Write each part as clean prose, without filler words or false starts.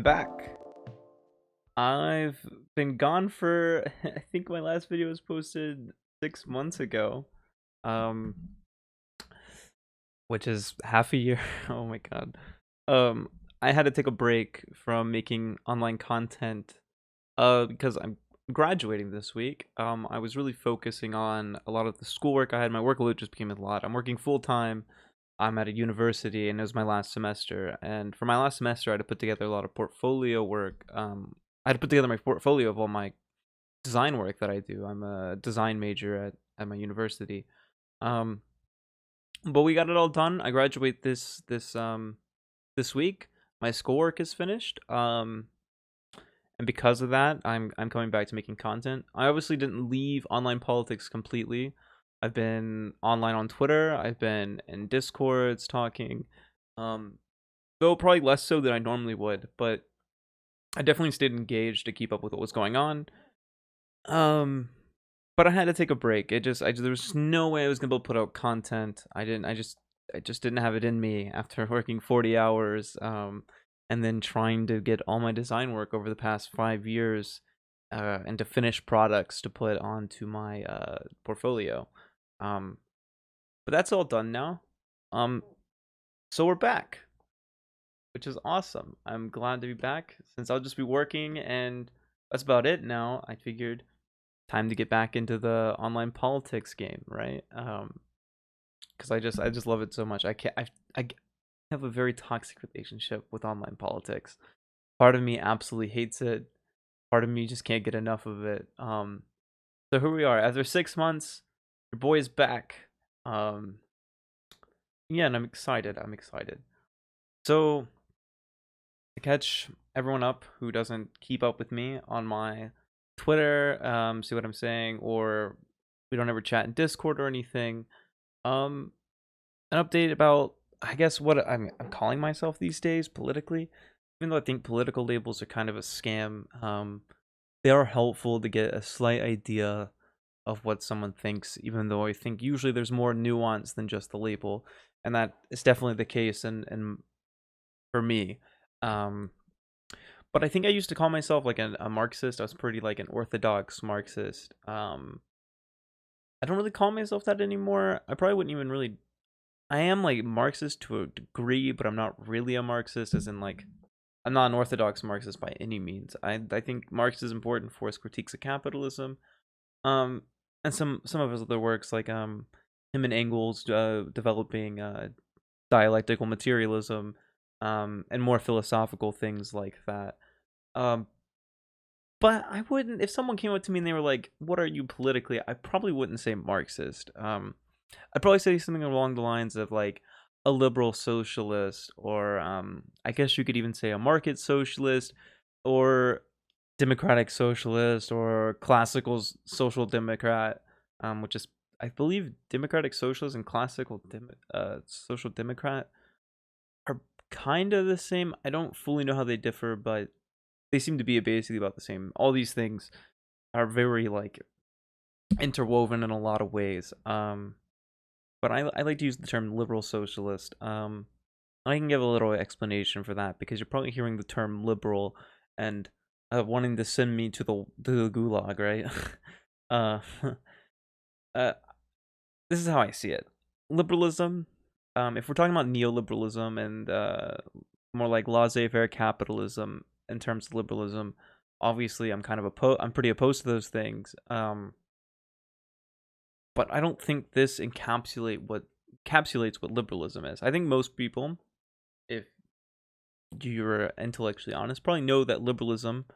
I'm back. I've been gone for I think my last video was posted 6 months ago. Um which is half a year. Oh my god. Um I had to take a break from making online content because I'm graduating this week. I was really focusing on a lot of the schoolwork I had. My workload just became a lot. I'm working full time. I'm at a university and it was my last semester. And for my last semester, I had to put together a lot of portfolio work. I had to put together my portfolio of all my design work that I do. I'm a design major at my university. Um, but we got it all done. I graduate this week. My schoolwork is finished. And because of that, I'm coming back to making content. I obviously didn't leave online politics completely. I've been online on Twitter. I've been in Discords talking, um, though probably less so than I normally would. But I definitely stayed engaged to keep up with what was going on. Um, but I had to take a break. There was no way I was gonna be able to put out content. I just didn't have it in me after working 40 hours. And then trying to get all my design work over the past 5 years, and to finish products to put onto my portfolio. Um, but that's all done now. Um, so we're back, which is awesome. I'm glad to be back since I'll just be working, and that's about it now. I figured time to get back into the online politics game, right? Because I just love it so much. I have a very toxic relationship with online politics. Part of me absolutely hates it. Part of me just can't get enough of it. So here we are. After 6 months, your boy is back. Um, yeah, and I'm excited. I'm excited. So to catch everyone up who doesn't keep up with me on my Twitter, see what I'm saying, or we don't ever chat in Discord or anything. Um, an update about, I guess, what I'm calling myself these days politically. Even though I think political labels are kind of a scam, they are helpful to get a slight idea of what someone thinks, even though I think usually there's more nuance than just the label. And that is definitely the case and for me. Um, but I think I used to call myself like a Marxist. I was pretty like an orthodox Marxist. I don't really call myself that anymore. I probably wouldn't even really. I am like Marxist to a degree, but I'm not really a Marxist, as in like I'm not an orthodox Marxist by any means. I think Marx is important for his critiques of capitalism. Um, and some of his other works, like him and Engels developing dialectical materialism, and more philosophical things like that. Um, but I wouldn't, if someone came up to me and they were like, "What are you politically?" I probably wouldn't say Marxist. I'd probably say something along the lines of like a liberal socialist, or I guess you could even say a market socialist, or democratic socialist, or classical social democrat, which is, I believe, democratic socialist and classical social democrat are kind of the same. I don't fully know how they differ, but they seem to be basically about the same. All these things are very like interwoven in a lot of ways. But I like to use the term liberal socialist. I can give a little explanation for that because you're probably hearing the term liberal and wanting to send me to the gulag, right? uh, uh, this is how I see it. Liberalism. If we're talking about neoliberalism and more like laissez-faire capitalism in terms of liberalism, obviously I'm pretty opposed to those things. But I don't think this encapsulates what liberalism is. I think most people, if you're intellectually honest, probably know that liberalism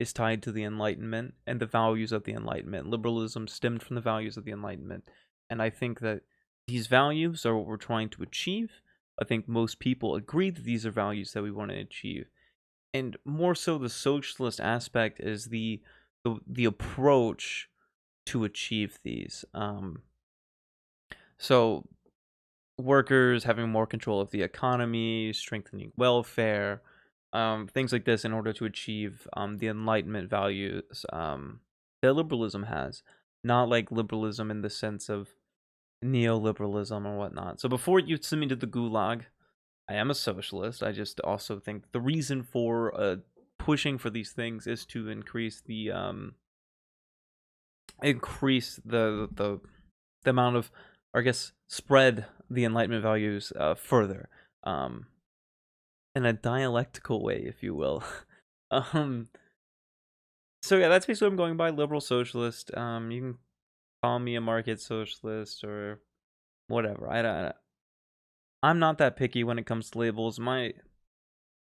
is tied to the Enlightenment and the values of the Enlightenment. Liberalism stemmed from the values of the Enlightenment. And I think that these values are what we're trying to achieve. I think most people agree that these are values that we want to achieve. And more so, the socialist aspect is the approach to achieve these. So workers having more control of the economy, strengthening welfare, things like this in order to achieve the Enlightenment values that liberalism has. Not like liberalism in the sense of neoliberalism or whatnot. So before you send me to the gulag, I am a socialist. I just also think the reason for pushing for these things is to increase the amount of, or I guess, spread the Enlightenment values further, um, in a dialectical way, if you will. um, so yeah, that's basically what I'm going by, liberal socialist. You can call me a market socialist or whatever. I'm not that picky when it comes to labels. My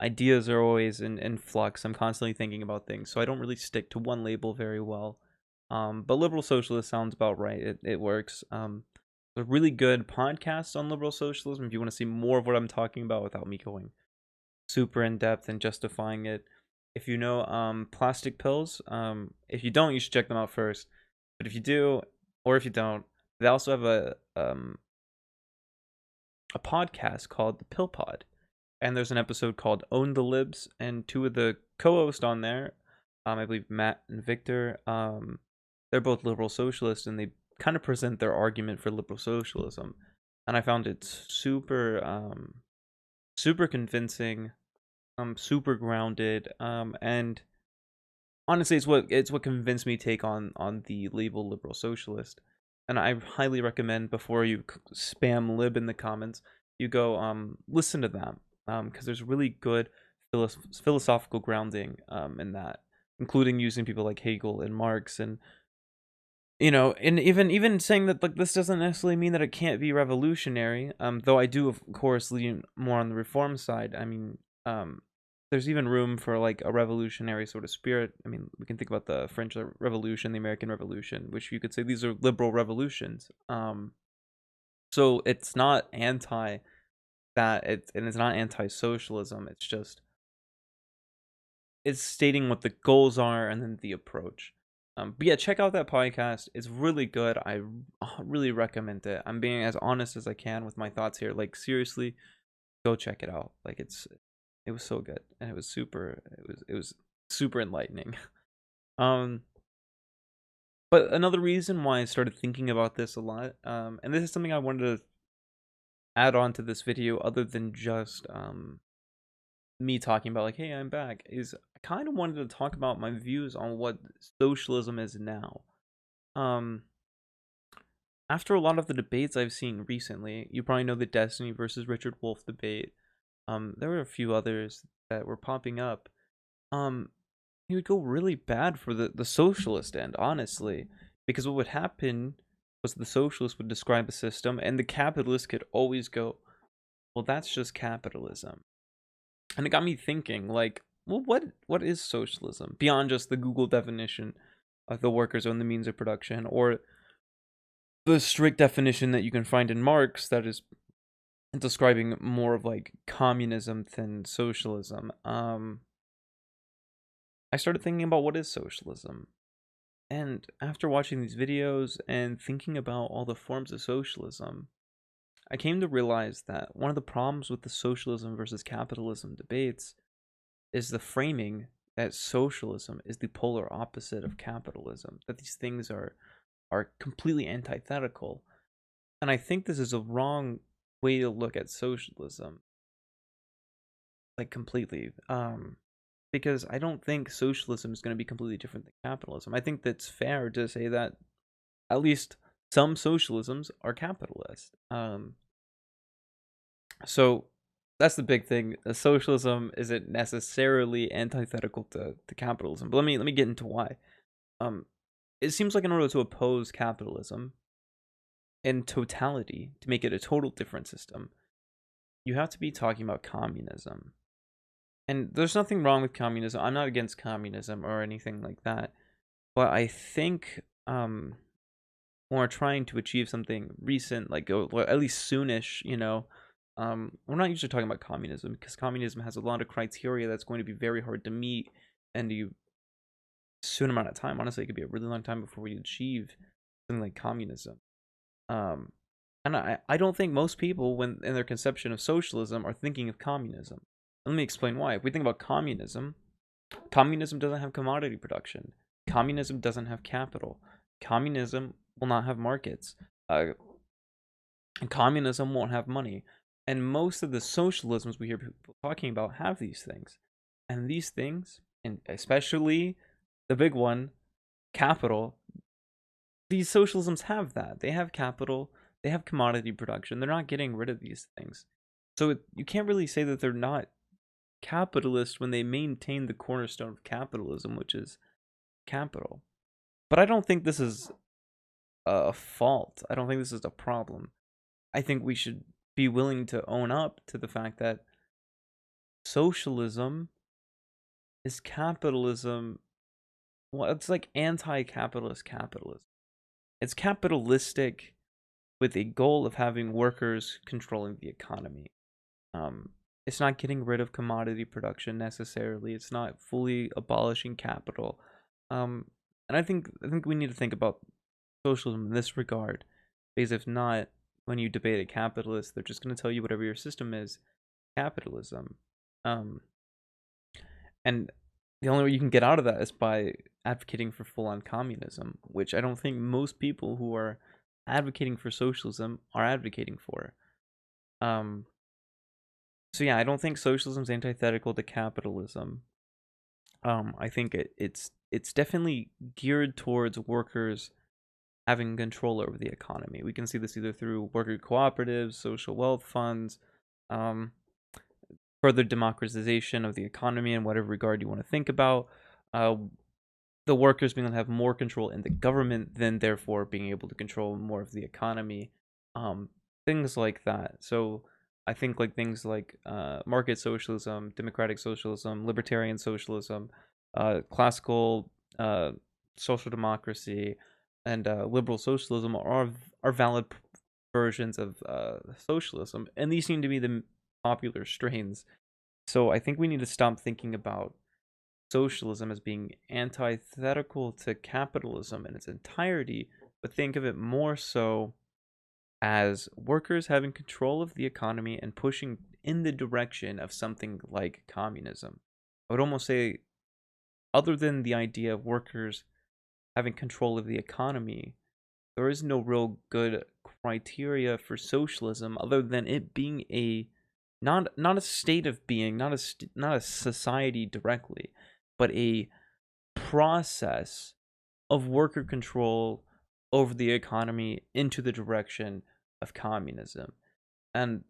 ideas are always in flux. I'm constantly thinking about things, so I don't really stick to one label very well. But liberal socialist sounds about right. It works. A really good podcast on liberal socialism if you want to see more of what I'm talking about without me going super in depth and justifying it. If you know plastic pills, if you don't, you should check them out first. But if you do, or if you don't, they also have a podcast called the Pill Pod, and there's an episode called Own the Libs, and two of the co-hosts on there, I believe Matt and Victor, they're both liberal socialists, and they kind of present their argument for liberal socialism, and I found it super convincing, super grounded, and honestly, it's what convinced me to take on the label liberal socialist, and I highly recommend, before you spam lib in the comments, you go listen to them, because there's really good philosophical grounding in that, including using people like Hegel and Marx, and and even saying that, like, this doesn't necessarily mean that it can't be revolutionary. Though I do, of course, lean more on the reform side. I mean, there's even room for like a revolutionary sort of spirit. I mean, we can think about the French Revolution, the American Revolution, which you could say these are liberal revolutions. So it's not anti that, it's not anti-socialism. It's stating what the goals are and then the approach. But yeah, check out that podcast. It's really good. I really recommend it. I'm being as honest as I can with my thoughts here. Like, seriously, go check it out. Like, it was so good, and it was super enlightening. Um, but another reason why I started thinking about this a lot, and this is something I wanted to add on to this video, other than just me talking about, like, hey, I'm back, is I kind of wanted to talk about my views on what socialism is now. After a lot of the debates I've seen recently, you probably know the Destiny versus Richard Wolff debate. There were a few others that were popping up. It would go really bad for the socialist end, honestly, because what would happen was the socialist would describe a system, and the capitalist could always go, well, that's just capitalism. And it got me thinking, like, well, what is socialism beyond just the Google definition of the workers own the means of production, or the strict definition that you can find in Marx that is describing more of like communism than socialism. I started thinking about what is socialism. And after watching these videos and thinking about all the forms of socialism, I came to realize that one of the problems with the socialism versus capitalism debates is the framing that socialism is the polar opposite of capitalism, that these things are completely antithetical. And I think this is a wrong way to look at socialism, like, completely. Because I don't think socialism is going to be completely different than capitalism. I think that's fair to say that at least some socialisms are capitalist. So that's the big thing. Socialism isn't necessarily antithetical to capitalism. But let me get into why. It seems like in order to oppose capitalism in totality, to make it a total different system, you have to be talking about communism. And there's nothing wrong with communism. I'm not against communism or anything like that. But I think when we're trying to achieve something recent, like, at least soonish, we're not usually talking about communism, because communism has a lot of criteria that's going to be very hard to meet, and you soon amount of time. Honestly, it could be a really long time before we achieve something like communism. And I don't think most people, when in their conception of socialism, are thinking of communism. Let me explain why. If we think about communism, communism doesn't have commodity production. Communism doesn't have capital. Communism will not have markets. And communism won't have money. And most of the socialisms we hear people talking about have these things. And these things and especially the big one, capital. These socialisms have that. They have capital, they have commodity production. They're not getting rid of these things. So you can't really say that they're not capitalist when they maintain the cornerstone of capitalism, which is capital. But I don't think this is a fault. I don't think this is a problem. I think we should be willing to own up to the fact that socialism is capitalism. Well, it's like anti-capitalist capitalism. It's capitalistic with a goal of having workers controlling the economy. Um, it's not getting rid of commodity production necessarily. It's not fully abolishing capital. Um, and I think we need to think about socialism in this regard, because if not, when you debate a capitalist, they're just going to tell you whatever your system is, capitalism. Um, and the only way you can get out of that is by advocating for full-on communism, which I don't think most people who are advocating for socialism are advocating for. Um, so yeah, I don't think socialism is antithetical to capitalism. I think it's definitely geared towards workers having control over the economy. We can see this either through worker cooperatives, social wealth funds, um, further democratization of the economy in whatever regard you want to think about. Uh, the workers being able to have more control in the government, then therefore being able to control more of the economy. Um, things like that. So I think like things like market socialism, democratic socialism, libertarian socialism, classical social democracy, and liberal socialism are valid versions of socialism, and these seem to be the popular strains. So I think we need to stop thinking about socialism as being antithetical to capitalism in its entirety, but think of it more so as workers having control of the economy and pushing in the direction of something like communism. I would almost say, other than the idea of workers having control of the economy, there is no real good criteria for socialism other than it being a not a state of being, not a society directly, but a process of worker control over the economy into the direction of communism. And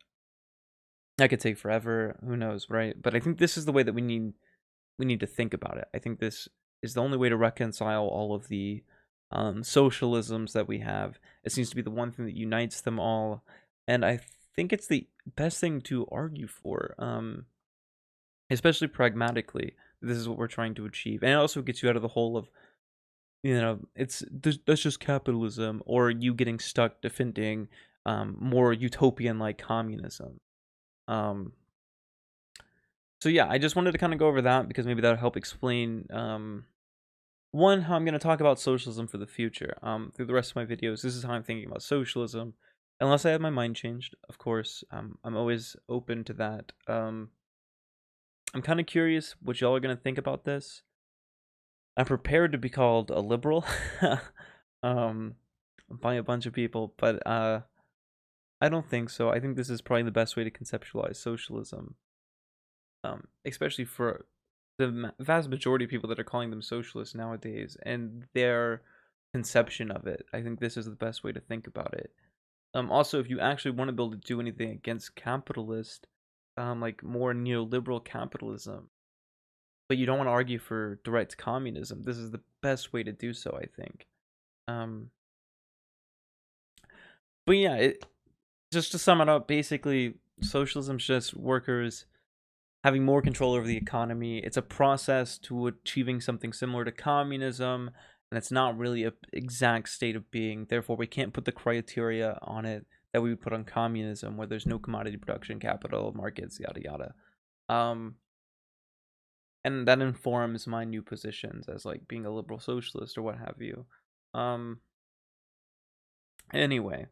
that could take forever, who knows, right? But I think this is the way that we need to think about it. I think this is the only way to reconcile all of the socialisms that we have. It seems to be the one thing that unites them all, and I think it's the best thing to argue for, especially pragmatically. This is what we're trying to achieve, and it also gets you out of the hole of, that's just capitalism, or you getting stuck defending more utopian like communism. Um, so yeah, I just wanted to kind of go over that because maybe that'll help explain one, how I'm going to talk about socialism for the future. Through the rest of my videos, this is how I'm thinking about socialism, unless I have my mind changed, of course. I'm always open to that. I'm kind of curious what y'all are going to think about this. I'm prepared to be called a liberal um, by a bunch of people, but I don't think so. I think this is probably the best way to conceptualize socialism, especially for the vast majority of people that are calling them socialists nowadays and their conception of it. I think this is the best way to think about it. Also, if you actually want to be able to do anything against capitalist, like more neoliberal capitalism, but you don't want to argue for direct communism, this is the best way to do so, I think. Um, but yeah, just to sum it up, basically, socialism is just workers having more control over the economy. It's a process to achieving something similar to communism, and it's not really a exact state of being. Therefore, we can't put the criteria on it that we would put on communism, where there's no commodity production, capital, markets, yada yada. Um, and that informs my new positions as like being a liberal socialist or what have you. Um, anyway,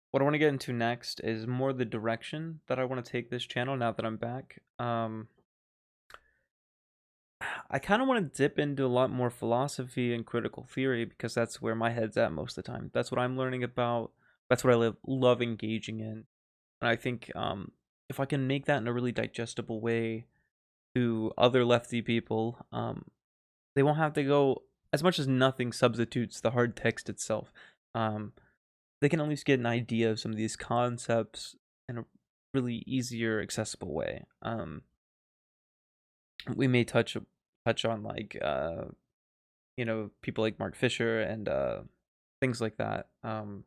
what I want to get into next is more the direction that I want to take this channel now that I'm back. I kind of want to dip into a lot more philosophy and critical theory because that's where my head's at most of the time. That's what I'm learning about. That's what I love engaging in. And I think if I can make that in a really digestible way, to other lefty people. They won't have to go as much as nothing substitutes the hard text itself. Um, they can at least get an idea of some of these concepts in a really easier, accessible way. We may touch on like people like Mark Fisher and things like that. And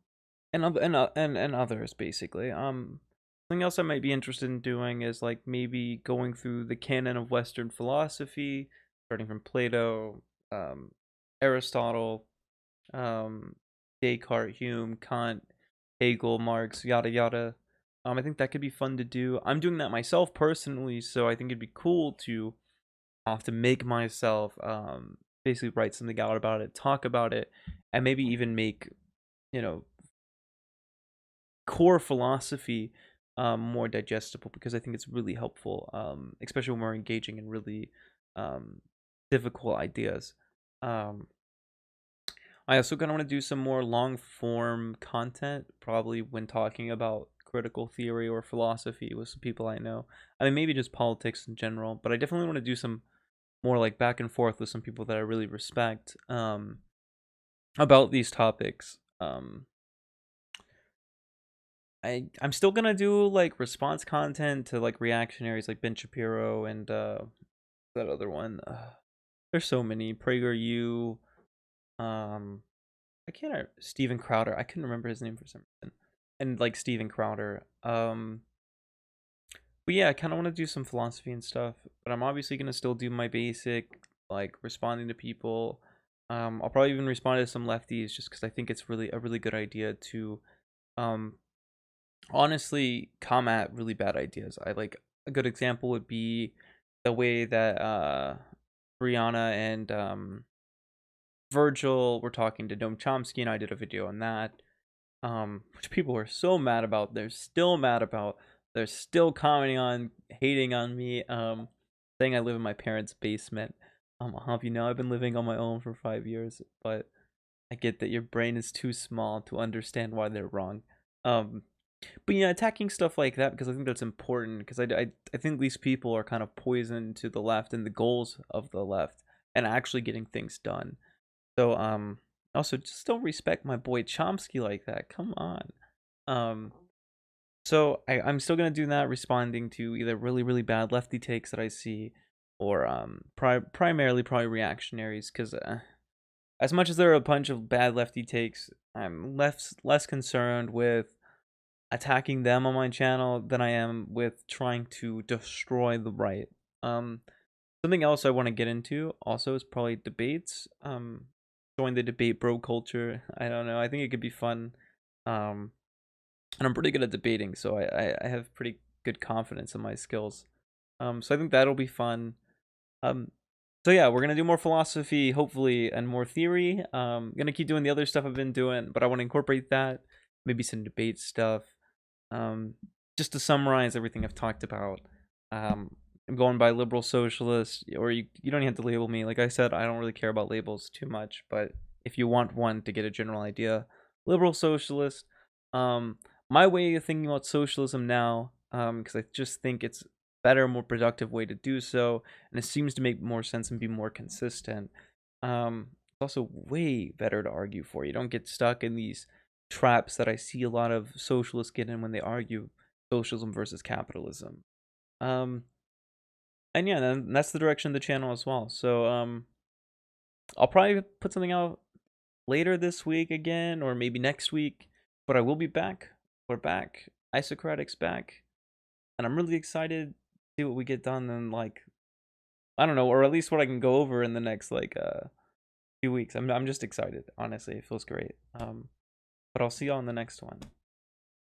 others basically. Something else I might be interested in doing is like maybe going through the canon of Western philosophy, starting from Plato, um, Aristotle, um, Descartes, Hume, Kant, Hegel, Marx, yada yada. I think that could be fun to do. I'm doing that myself personally, so I think it'd be cool to have to make myself basically write something out about it, talk about it, and maybe even make you know core philosophy more digestible, because I think it's really helpful, especially when we're engaging in really um, difficult ideas. Um, I also kind of want to do some more long form content, probably when talking about critical theory or philosophy with some people I know. I mean, maybe just politics in general, but I definitely want to do some more like back and forth with some people that I really respect about these topics. I'm still gonna do like response content to like reactionaries like Ben Shapiro and that other one. There's so many. PragerU. Um, I can't. Steven Crowder. I couldn't remember his name for some reason. And like Steven Crowder. But yeah, I kind of want to do some philosophy and stuff. But I'm obviously gonna still do my basic like responding to people. I'll probably even respond to some lefties just because I think it's really a really good idea to um honestly come at really bad ideas. I like a good example would be the way that Brianna and Virgil were talking to Noam Chomsky, and I did a video on that. Which people were so mad about. They're still mad about. They're still commenting on, hating on me, saying I live in my parents' basement. I'll have you know I've been living on my own for 5 years, but I get that your brain is too small to understand why they're wrong. Um, but yeah, attacking stuff like that, because I think that's important, because I think these people are kind of poison to the left and the goals of the left and actually getting things done. So also just don't respect my boy Chomsky like that. Come on. Um so I'm still gonna do that, responding to either really, really bad lefty takes that I see, or primarily probably reactionaries, because as much as there are a bunch of bad lefty takes, I'm less concerned with attacking them on my channel than I am with trying to destroy the right. Um, Something else I want to get into also is probably debates. Join the debate bro culture. I don't know. I think it could be fun. Um, and I'm pretty good at debating, so I have pretty good confidence in my skills. So I think that'll be fun. Um, so yeah, we're gonna do more philosophy, hopefully, and more theory. Gonna keep doing the other stuff I've been doing, but I want to incorporate that. Maybe some debate stuff. Um, just to summarize everything I've talked about, I'm going by liberal socialist, or you don't even have to label me. Like I said, I don't really care about labels too much, but if you want one to get a general idea, liberal socialist. My way of thinking about socialism now, because I just think it's a better, more productive way to do so, and it seems to make more sense and be more consistent. It's also way better to argue for. You don't get stuck in these traps that I see a lot of socialists get in when they argue socialism versus capitalism. Um, and yeah, then that's the direction of the channel as well. So I'll probably put something out later this week again, or maybe next week. But I will be back. We're back. Isocratic's back, and I'm really excited to see what we get done in, like, I don't know, or at least what I can go over in the next like few weeks. I'm just excited. Honestly, it feels great. But I'll see you all in the next one.